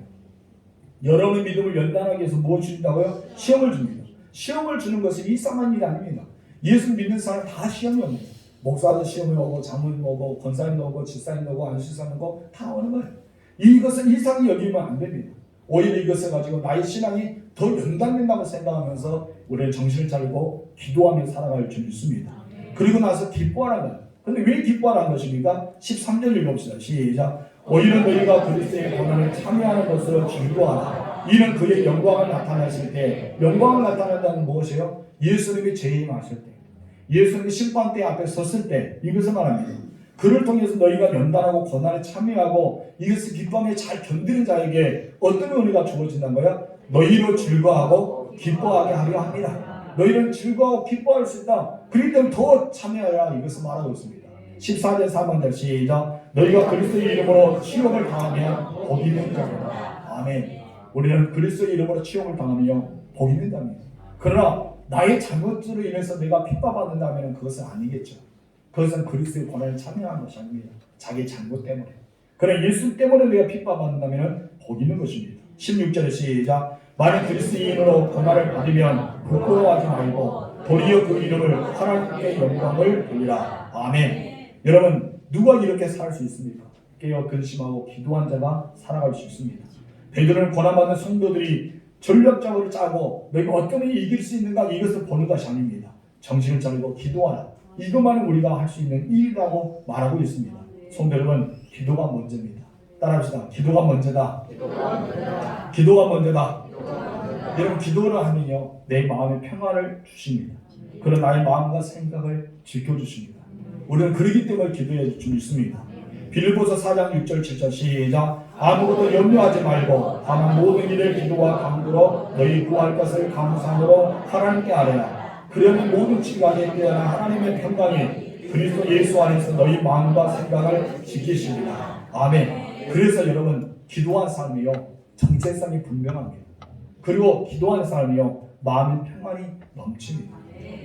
여러분의 믿음을 연단하게 해서 무엇을 준다고요? 시험을 줍니다. 시험을 주는 것은 이상한 일이 아닙니다. 예수 믿는 사람 다 시험이 옵니다. 목사도 시험이 오고 장모님 오고 권사님도 오고 집사님도 오고 안수사님도 오고 다 오는 거예요. 이것은 이상히 여기면 안 됩니다. 오히려 이것을 가지고 나의 신앙이 더 연단된다고 생각하면서 우리는 정신을 차리고 기도하며 살아갈 줄 믿습니다. 그리고 나서 기뻐하라는 거예요. 근데 왜 기뻐하라는 것입니까? 13절 읽어봅시다. 시작. 오히려 너희가 그리스도의 고난을 참여하는 것으로 즐거워하라. 이는 그의 영광을 나타내실 때, 영광을 나타낸다는 무엇이에요? 예수님이 재림하실 때, 예수님이 심판대 앞에 섰을 때 이것을 말합니다. 그를 통해서 너희가 연단하고 고난에 참여하고 이것을 기쁨에 잘 견디는 자에게 어떤 은혜가 주어진다는 거야? 너희로 즐거워하고 기뻐하게 하려 합니다. 너희는 즐거워하고 기뻐할 수 있다. 그렇기 때문에 더 참여해야 이것을 말하고 있습니다. 14절 4절 시작. 너희가 그리스도의 이름으로 치욕을 당하면 복이 있는 자입니다. 아멘. 우리는 그리스도의 이름으로 치욕을 당하며 복이 있는 자입니다. 그러나 나의 잘못으로 인해서 내가 핍박받는다면 그것은 아니겠죠. 그것은 그리스도의 고난에 참여하는 것이 아닙니다. 자기 잘못 때문에. 그러나 예수 때문에 내가 핍박받는다면 복이 있는 것입니다. 16절에 시작. 만약 그리스도인으로 고난을 받으면 부끄러워하지 말고 도리어 그 이름을 하나님께 영광을 돌리라. 아멘. 여러분 누가 이렇게 살 수 있습니까? 깨어 근심하고 기도한 자가 살아갈 수 있습니다. 베드로는 고난받는 성도들이 전략적으로 짜고 너희가 어떻게 이길 수 있는가 이것을 보는 것이 아닙니다. 정신을 차리고 기도하라. 이것만은 우리가 할 수 있는 일이라고 말하고 있습니다. 성도 여러분 기도가 먼저입니다. 따라합시다. 기도가 먼저다. 기도가 먼저다. 여러분 기도를 하면요 내 마음에 평화를 주십니다. 그런 나의 마음과 생각을 지켜주십니다. 우리는 그러기 때문에 기도해 줄 수 있습니다. 빌립보서 4장 6절 7절 시작. 아무것도 염려하지 말고 다만 모든 일을 기도와 간구로 너희 구할 것을 감사함으로 하나님께 아뢰라. 그러면 모든 지각에 깨어난 하나님의 평강이 그리스도 예수 안에서 너희 마음과 생각을 지키십니다. 아멘. 그래서 여러분 기도한 사람이요 정체성이 분명합니다. 그리고 기도한 사람이요 마음의 평안이 넘칩니다.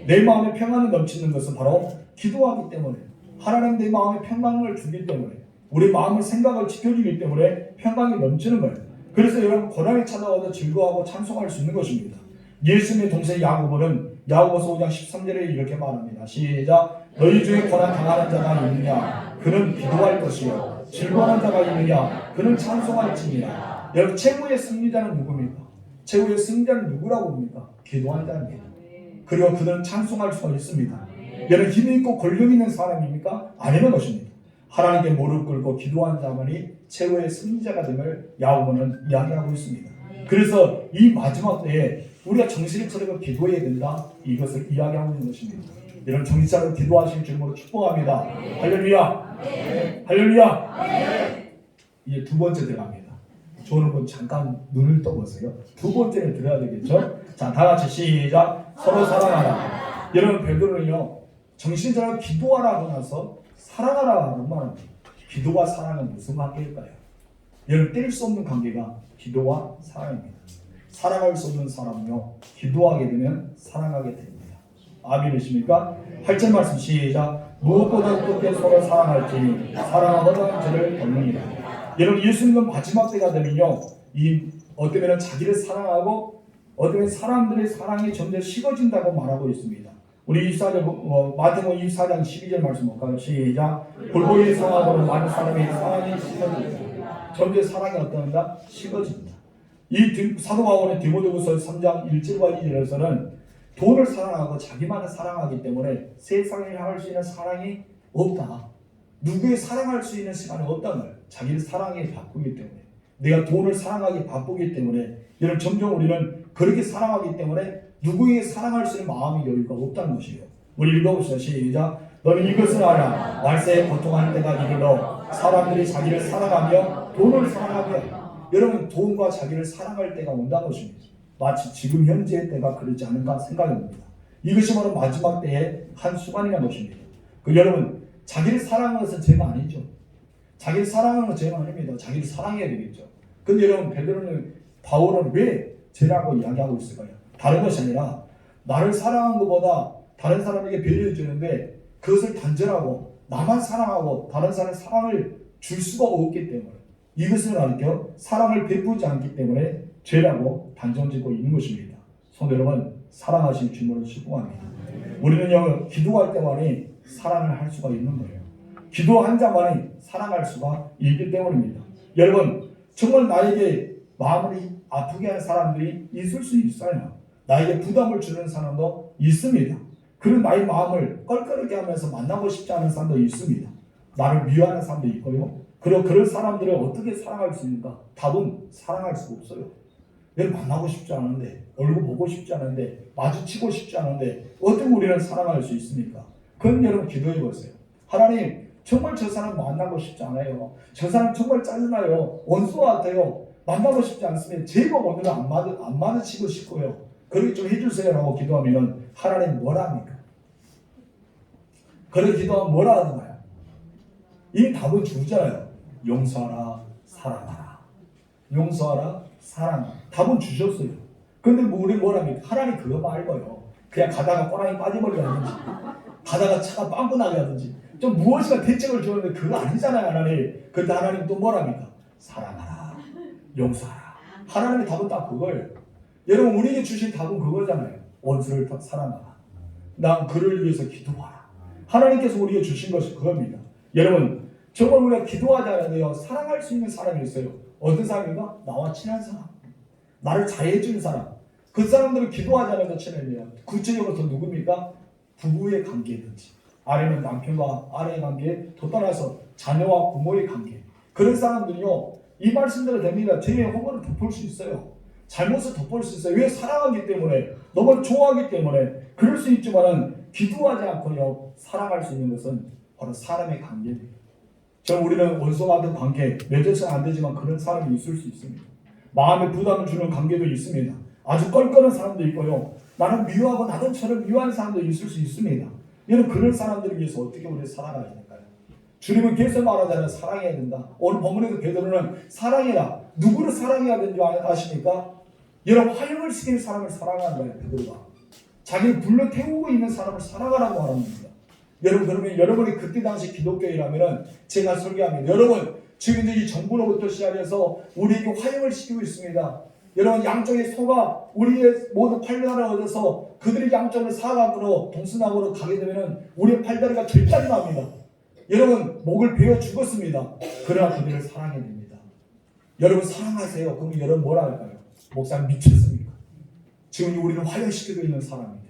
내 마음에 평안이 넘치는 것은 바로 기도하기 때문에 하나님 내 마음에 평강을 주기 때문에 우리 마음의 생각을 지켜주기 때문에 평강이 넘치는 거예요. 그래서 여러분 고난이 찾아와도 즐거워하고 찬송할 수 있는 것입니다. 예수님의 동생 야고보는 야고보서 5장 13절에 이렇게 말합니다. 시작. 너희 중에 고난 당하는 자가 있느냐 그는 기도할 것이요 즐거워하는 자가 있느냐 그는 찬송할지니라. 여러분 최고의 승리자는 누굽니까? 최고의 승리자는 누구라고 봅니까? 기도하는 자입니다. 그리고 그들은 찬송할 수가 있습니다. 여러분 힘이 있고 권력 있는 사람입니까? 아니는 것입니다. 하나님께 무릎 꿇고 기도한 자만이 최고의 승리자가 됨을 야고보는 이야기하고 있습니다. 그래서 이 마지막 때에 우리가 정신을 차리고 기도해야 된다. 이것을 이야기하고 있는 것입니다. 여러분 정신 차리고 기도하실 줄로 축복합니다. 할렐루야. 할렐루야. 이제 두 번째 들어갑니다. 좋은 분 잠깐 눈을 떠보세요. 두 번째를 들어야 되겠죠? 자, 다 같이 시작. 서로 사랑하라. 여러분 베드로는요 정신 차리고 기도하라 하고 나서 사랑하라는 말입니다. 기도와 사랑은 무슨 관계일까요? 여러분 뗄 수 없는 관계가 기도와 사랑입니다. 사랑할 수 없는 사람은요 기도하게 되면 사랑하게 됩니다. 아멘이십니까? 8절 말씀 시작. 무엇보다 어떻게 서로 사랑할지 사랑하는 죄를 덮느니라. 여러분 예수님은 마지막 때가 되면요 이 어쩌면 자기를 사랑하고 어쩌면 사람들의 사랑이 점점 식어진다고 말하고 있습니다. 우리 24절 마태복음 24장 12절 말씀 볼까요? 시작. 골고루 상하고는 많은 사람의 사랑이 식어진다. 점점 사랑이 어떠한다? 식어진다. 이 사도 바울의 디모데후서 3장 1절과 2절에서는 돈을 사랑하고 자기만을 사랑하기 때문에 세상에 향할 수 있는 사랑이 없다. 누구의 사랑할 수 있는 시간이 없다는 거예요. 자기를 사랑에 바꾸기 때문에. 내가 돈을 사랑하기 바쁘기 때문에 여러분 점점 우리는 그렇게 사랑하기 때문에 누구에게 사랑할 수 있는 마음의 여유가 없다는 것이에요. 우리 읽어봅시다. 시작. 너는 이것을 알아. 말세에 고통하는 때가 이르러 사람들이 자기를 사랑하며 돈을 사랑하며 여러분 돈과 자기를 사랑할 때가 온다는 것입니다. 마치 지금 현재의 때가 그렇지 않은가 생각이 듭니다. 이것이 바로 마지막 때의 한 순간이라는 것입니다. 여러분 자기를 사랑하는 것은 죄가 아니죠. 자기를 사랑하는 건 죄가 아닙니다. 자기를 사랑해야 되겠죠. 근데 여러분 베드로는 바울은 왜 죄라고 이야기하고 있을까요? 다른 것이 아니라 나를 사랑하는 것보다 다른 사람에게 배려해 주는데 그것을 단절하고 나만 사랑하고 다른 사람의 사랑을 줄 수가 없기 때문에 이것을 알게요. 사랑을 베푸지 않기 때문에 죄라고 단정짓고 있는 것입니다. 성도 여러분 사랑하신 주님을 축복합니다. 우리는요 기도할 때만이 사랑을 할 수가 있는 거예요. 기도한 자만이 사랑할 수가 있기 때문입니다. 여러분 정말 나에게 마음을 아프게 하는 사람들이 있을 수 있어요. 나에게 부담을 주는 사람도 있습니다. 그리고 나의 마음을 껄끄럽게 하면서 만나고 싶지 않은 사람도 있습니다. 나를 미워하는 사람도 있고요. 그리고 그런 사람들을 어떻게 사랑할 수 있는가? 답은 사랑할 수가 없어요. 얘를 만나고 싶지 않은데, 얼굴 보고 싶지 않은데, 마주치고 싶지 않은데 어떻게 우리를 사랑할 수 있습니까? 그건 여러분 기도해 보세요. 하나님 정말 저 사람 만나고 싶지 않아요. 저 사람 정말 짜증나요. 원수 같아요. 만나고 싶지 않습니다. 제가 오늘은 안 마주치고 싶고요. 그렇게 좀 해주세요 라고 기도하면 하나님 뭐라 합니까? 그렇게 기도하면 뭐라 하나요? 이 답은 주잖아요. 용서하라, 사랑하라. 용서하라, 사랑하라. 답은 주셨어요. 근데 우리 뭐라 합니까? 하나님 그거 말고요. 그냥 가다가 꼬랑이 빠져버리게 하든지 가다가 차가 빵꾸 나게 하든지 좀 무엇인가 대책을 주는데 그거 아니잖아요 하나님. 근데 하나님 또 뭐라 합니까? 사랑하라, 용서하라. 하나님의 답은 딱 그거예요. 여러분 우리에게 주신 답은 그거잖아요. 원수를 사랑하라. 난 그를 위해서 기도하라. 하나님께서 우리에게 주신 것이 그겁니다. 여러분 정말 우리가 기도하지 않아도요 사랑할 수 있는 사람이 있어요. 어떤 사람인가? 나와 친한 사람. 나를 잘해주는 사람. 그 사람들을 기도하지 않아도 친해요. 구체적으로 더 누굽니까? 부부의 관계든지 아니면 남편과 아내의 관계 더 떠나서 자녀와 부모의 관계. 그런 사람들이요 이 말씀대로 됩니다. 죄의 허물을 덮을 수 있어요. 잘못을 덮을 수 있어요. 왜? 사랑하기 때문에 너무 좋아하기 때문에 그럴 수 있지만은 기도하지 않고요 사랑할 수 있는 것은 바로 사람의 관계입니다. 우리는 원수와 같은 관계 맺어서는 안 되지만 그런 사람이 있을 수 있습니다. 마음에 부담을 주는 관계도 있습니다. 아주 껄끄러운 사람도 있고요. 나는 미워하고 나도 저를 미워하는 사람도 있을 수 있습니다. 여러분 그런 사람들을 위해서 어떻게 우리를 살아가야 될까요? 주님은 계속 말하잖아요. 사랑해야 된다. 오늘 본문에서 베드로는 사랑해라. 누구를 사랑해야 되는지 아십니까? 여러분 화형을 시키는 사람을 사랑하는 거예요. 베드로가. 자기를 불러 태우고 있는 사람을 사랑하라고 말하는 겁니다. 여러분 그러면 여러분이 그때 당시 기독교인이라면 제가 설교합니다. 여러분 지금 이 정부로부터 시작해서 우리에게 화형을 시키고 있습니다. 여러분 양쪽의 소가 우리의 모든 팔다리를 얻어서 그들이 양쪽을 사각으로 동서남으로 가게 되면 우리의 팔다리가 절단이 납니다. 여러분 목을 베어 죽었습니다. 그러나 그들을 사랑해야 됩니다. 여러분 사랑하세요. 그럼 여러분 뭐라 할까요? 목사님 미쳤습니까? 지금 우리는 화형시키고 있는 사람입니다.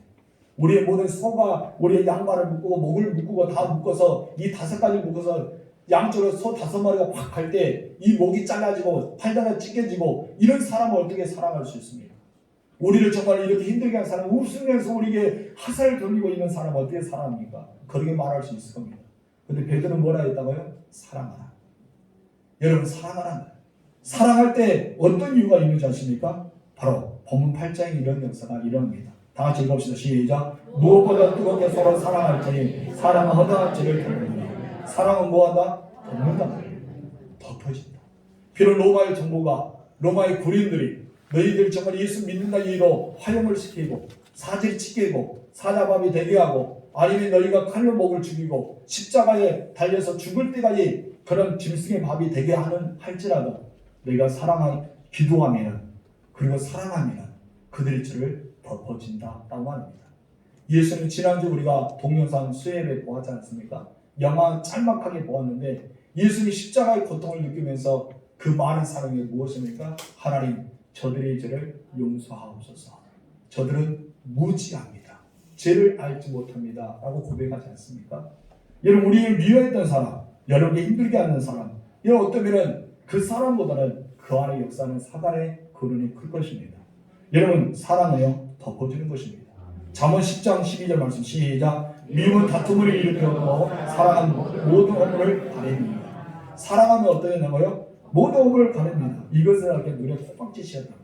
우리의 모든 소가 우리의 양발을 묶고 목을 묶고 다 묶어서 이 5가지 묶어서 양쪽으로 소 5마리가 확 갈 때 이 목이 잘라지고 팔다리가 찢겨지고 이런 사람을 어떻게 사랑할 수 있습니까? 우리를 정말 이렇게 힘들게 하는 사람, 웃으면서 우리에게 화살을 돌리고 있는 사람을 어떻게 사랑합니까? 그렇게 말할 수 있을 겁니다. 근데 베드로는 뭐라 했다고요? 사랑하라. 여러분 사랑하라는 거예요. 사랑할 때 어떤 이유가 있는지 아십니까? 바로 본문 8장에 이런 역사가 일어납니다. 다 같이 읽읍시다. 시작. 무엇보다 뜨겁게 서로 사랑할지니 사랑은 허다한 죄를 덮느니 사랑은 뭐한다? 덮는다. 덮어진다. 비록 로마의 정부가 로마의 군인들이 너희들 정말 예수 믿는다 이유로 화형을 시키고 사지를 찢기고 사자밥이 되게 하고 아니면 너희가 칼로 목을 죽이고 십자가에 달려서 죽을 때까지 그런 짐승의 밥이 되게 할지라도 너희가 기도하면 그리고 사랑하면 그들의 죄를 덮어진다라고 합니다. 예수는 지난주 우리가 동영상 수혜를 보았지 않습니까? 영화 짤막하게 보았는데 예수님이 십자가의 고통을 느끼면서 그 많은 사랑이 무엇입니까? 하나님 저들의 죄를 용서하옵소서. 저들은 무지합니다. 죄를 알지 못합니다 라고 고백하지 않습니까? 여러분, 우리를 미워했던 사람, 여러분이 힘들게 하는 사람, 여러분 어쩌면 그 사람보다는 그 안에 역사는 사단의 거론이 클 것입니다. 여러분, 사랑은요 덮어주는 것입니다. 잠언 10장 12절 말씀 시작. 미움은 다툼을 일으켜서 사랑은 모든 허물을 가립니다. 사랑하면 어떻게 되나요? 모든 허물을 가립니다. 이것을 알게 눈에 콩깍지 씌었답니다.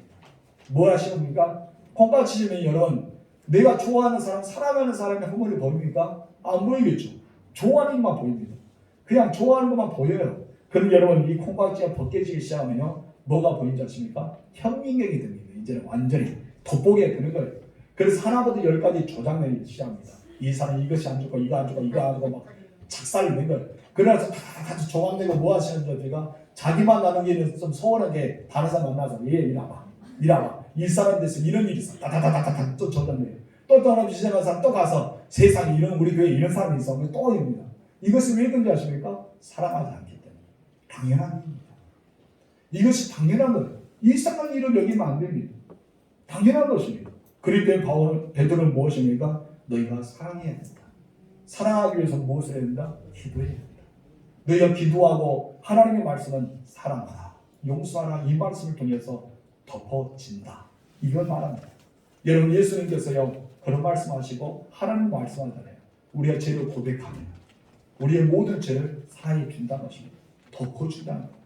뭐 하시옵니까? 콩깍지 씌면 여러분, 내가 좋아하는 사람, 사랑하는 사람의 허물이 보입니까? 안 보이겠죠. 좋아하는 것만 보입니다. 그냥 좋아하는 것만 보여요. 그럼 여러분, 이 콩깍지가 벗겨지기 시작하면요 뭐가 보이는지 아십니까? 현민경이 됩니다. 이제는 완전히 돋보게 되는 거예요. 그래서 하나부터 10까지 조작내기 시작합니다. 이 사람 이것이 안 좋고 이거 안 좋고 이거 안 좋고 막 작살이 낸 거예요. 그래서 다같이 조각내고 뭐 하시는 저희가 자기만 나누기는 좀 서운하게 다른 사람 만나서 얘 이라봐 이 사람 돼서 이런 일이 있어 다다다다다 또 조작내요. 또 다른 지정한 사람 또 가서 세상에 이런 우리 교회에 이런 사람이 있어 또 입니다. 이것이 왜 그런지 아십니까? 사랑하지 않기 때문에. 당연한 일입니다. 이것이 당연한 거예요. 이상한 일을 여기면 안 됩니다. 당연한 것입니다. 그럴 때 베드로는 무엇입니까? 너희가 사랑해야 된다. 사랑하기 위해서 무엇을 해야 된다? 기도해야 된다. 너희가 기도하고 하나님의 말씀은 사랑하라, 용서하라 이 말씀을 통해서 덮어진다. 이걸 말합니다. 여러분, 예수님께서요 그런 말씀하시고 하나님 말씀하잖아요. 우리가 죄를 고백하면 우리의 모든 죄를 사해 준다는 것입니다. 덮어준다는 것입니다.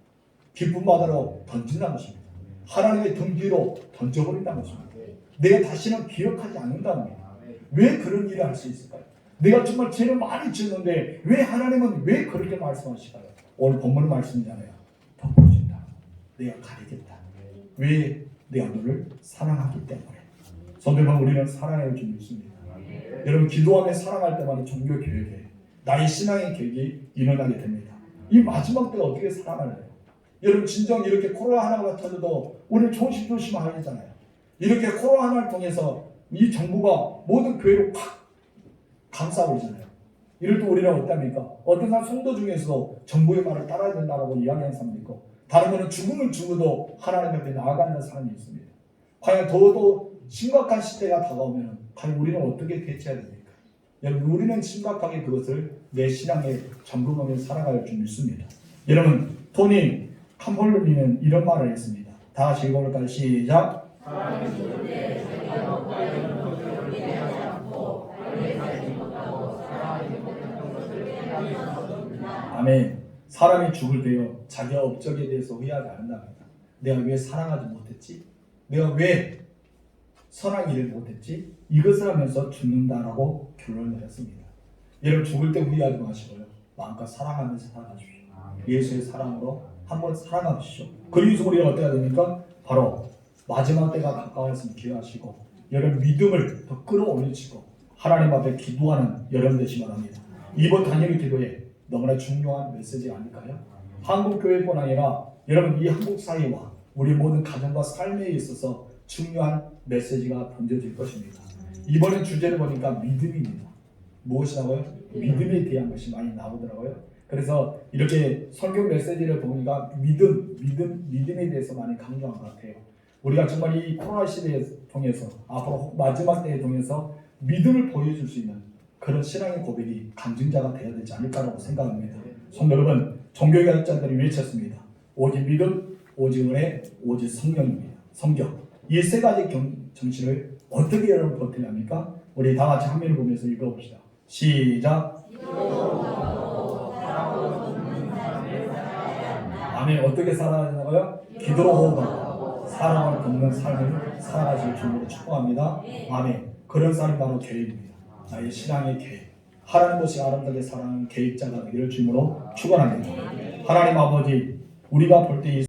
깊은 바다로 던진다는 것입니다. 하나님의 등 뒤로 던져버린다는 것입니다. 내가 다시는 기억하지 않는다는 겁니다. 왜 그런 일을 할 수 있을까요? 내가 정말 죄를 많이 지었는데 왜 하나님은 왜 그렇게 말씀하실까요? 오늘 본문 말씀이잖아요. 덮어준다. 내가 가리겠다. 왜? 내가 너를 사랑하기 때문에. 성도님은 우리는 사랑을 좀 믿습니다. 여러분, 기도하며 사랑할 때마다 종교 교육에 나의 신앙의 계획이 일어나게 됩니다. 이 마지막 때가 어떻게 사랑을 해요? 여러분, 진정 이렇게 코로나 하나가 터져도 우리 조심조심 하잖아요. 이렇게 코로나 하나를 통해서 이 정부가 모든 교회로 팍 감싸버리잖아요. 이럴 때 우리는 어떻습니까? 어떤 사람 성도 중에서도 정부의 말을 따라야 된다고 이야기하는 사람도 있고, 다른 분은 죽음을 죽어도 하나님 앞에 나아가는 사람이 있습니다. 과연 더더 심각한 시대가 다가오면 과연 우리는 어떻게 대처해야 됩니까? 여러분, 우리는 심각하게 그것을 내 신앙의 점검하며 살아갈 줄 믿습니다. 여러분, 토니 캄폴르니는 이런 말을 했습니다. 다 같이 읽어볼까요? 시작. 아멘. 사람이 죽을 때요 자기 업적에 대해서 후회하지 않는답니다. 내가 왜 사랑하지 못했지? 내가 왜 선한 일을 못했지? 이것을 하면서 죽는다라고 결론을 내렸습니다. 여러분, 죽을 때 후회하지 마시고요 마음껏 사랑하면서 살아가십시오. 예수의 사랑으로 한번 살아가십시오. 그리고 우리가 어떻게 해야 됩니까? 바로 마지막 때가 가까웠으면 기회하시고 여러분 믿음을 더 끌어올리시고 하나님 앞에 기도하는 여러분 되시기 바랍니다. 이번 단일의 기도에 너무나 중요한 메시지 아닐까요? 한국 교회뿐 아니라 여러분 이 한국 사회와 우리 모든 가정과 삶에 있어서 중요한 메시지가 던져질 것입니다. 이번에 주제를 보니까 믿음입니다. 무엇이라고요? 믿음에 대한 것이 많이 나오더라고요. 그래서 이렇게 성경 메시지를 보니까 믿음에 대해서 많이 강조한 것 같아요. 우리가 정말 이 코로나 시대에 통해서 앞으로 마지막 때에 통해서 믿음을 보여줄 수 있는 그런 신앙의 고백이 강증자가 되어야 되지 않을까라고 생각합니다. 성도 여러분, 종교개혁자들이 외쳤습니다. 오직 믿음, 오직 은혜, 오직 성령입니다. 성경. 이 세 가지 정신을 어떻게 여러분 버티랍니까? 우리 다 같이 화면을 보면서 읽어봅시다. 시작. 아멘. 어떻게 살아야 되나요? 기도로 호흡하고 사랑을 돕는 삶을 살아가실 줄로 축복합니다. 아멘. 그런 삶이 바로 계획입니다. 나의 신앙의 계획. 하나님 것이 아름답게 사랑하는 계획자가 되기를 주님으로 축원합니다. 하나님 아버지, 우리가 볼 때 이